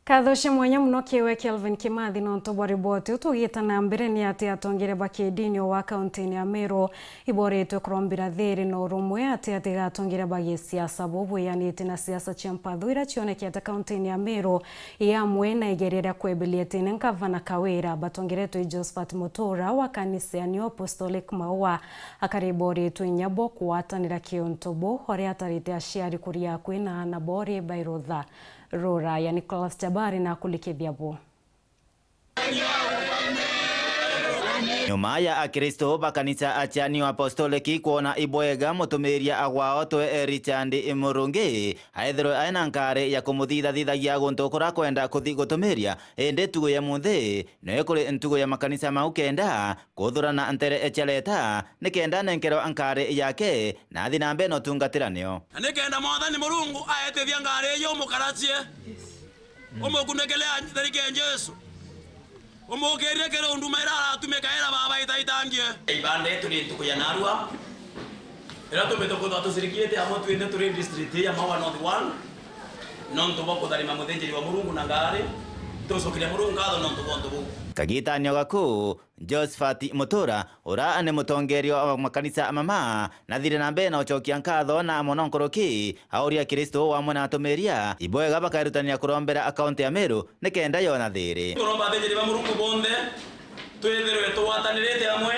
Kathoshe mwanya muno kiwe Kelvin Kimathi no ntobwa riboti utugita na mbere ni ati atongere bakidini wa kaunti ya Meru iboretwe kurombira thiri no rumwe ati gatongere bagi siasa bobu yani tina siasa champathwira chionekete kaunti ya Meru ya mwena igerera kwebelia tene Gavana Kawira batongeretwe Josephat Mutura wa kanisa ya New Apostolic Maua akariboretwe nyabo kuatanira kiontobo hore atarite ashiari kuria kwina na bori bairotha Rora ya Nicholas Jabari na kulikithiabo. Nyuma ya akristo bakanisa acha New Apostolic kuona ibwega mutumiria agwao twe Richard Imurungi aithiro aina nkare ya kumuthithathithagia guntokora kwenda kuthi gutumiria ende tugo ya muthi no kuri ntugo ya makanisa mau kenda kuthurana ntere echeleta nikenda nenkero ankare yake na thina mbe no tungatiranio nikenda mwathani Murungu aetethia ngare yo mukaracie umukunekelea tharike Yesu umukerie kero unduma irara tumekaera baba itaitangie ibande tuli tukuya narua era tumetoka kwa tusirikiete amo tuende tuli district ya Maua North 1 non tuboko dari mamuthenjeri wa Murungu na ngare tusokiria Murungu ngatho non tubonto kagitanio gaku Josephat Mutura ura ane mutongerio wa makanisa mama na thire na mbe na uchokia nkatho na mononkoroki auria Kristo wa mwana atumiria ibwega bakarutania kurombera akaunti ya Meru nikenda yona thiri turomba thenjeri wa Murungu bonde twetherwe twatanirite amwe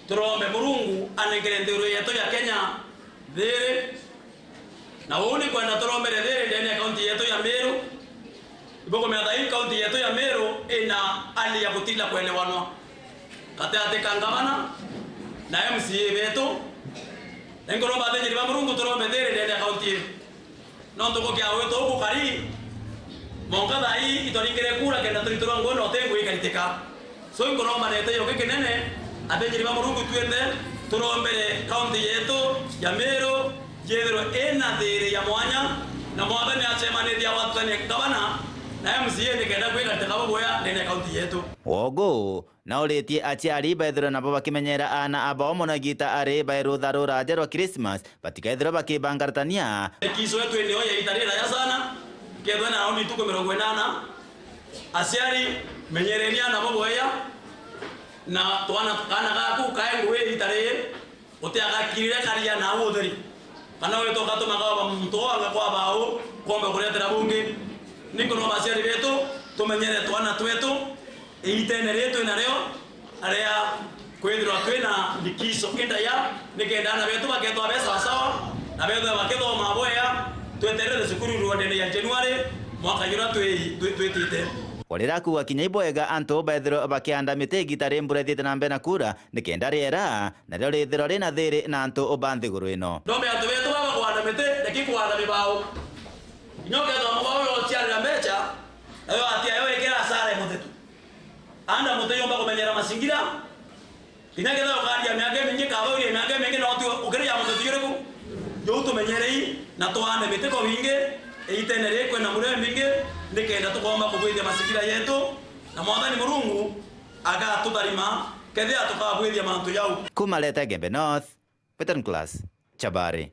turombe Murungu anengere ndiro yetu ya Kenya thiri na woni kwenda turombere thiri ndani akaunti yetu ya Meru iboko meatha hii kaunti yetu ya Meru ina hali ya kutila kuelewanwa kati Gavana na MCA betu engoromba thenjeri wa Murungu turombe thiri ndani akaunti no tuko kia wetu huko kari mongatha hii itoringere kura kenda turitura ngono otengo ikaritika so engoromba nete yo kikenene athenjeri wa Murungu twende turombere kaunti yetu ya Meru yethero ena thiri ya mwanya na mwathani achemanithia watu ni Gavana na MCA nikenda kwikatika boya ndene kaunti yetu wogo na uretie achiari baithiro nabo bakimenyera ana abao monagita ari bairutha ruraje rwa Christmas batikaithiro bakibangaratania kiso yetu eneo ya itarira ya sana kedwa na oni tuko 80 asiari menyerenia na boya na twana kana gaku kaengo we itare utiagakirire karia na utheri kana we toka tumagaba mto anga kwa bao kombe kuretera bunge niko no basiari betu tumenyere twana twetu itene letu na leo area kwendro kwena likiso kenda ya nikenda na betu baketwa besa sawa na betu baketwa maboya tweterere sukuru ruande ya January mwaka yura twetite walira kuwa kinya ibwega anto baithiro bakianda mite gitare mburethite na mbe na kura nikenda riera na rio rithiro rina thiri na anto obanthi guru ino ndombe antu betu baba kwanda mite nekikwanda mibao nyoke ndo mabao yo chiara mecha ayo atia yo ekera sare mutetu anda muteyo mba kumenyera masingira kinage ndo kadia miage mingi kawo ile miage mingi no tu ukiri ya mutetu yureko yo tumenyerei na twane miteko winge eitenere kwena mure mingi ndikenda tukomba kubwithia masingira yetu na mwathani Murungu aga tutarima kethia tukabwithia mantu yau kumaleta Gembe North Peter Class Chabari.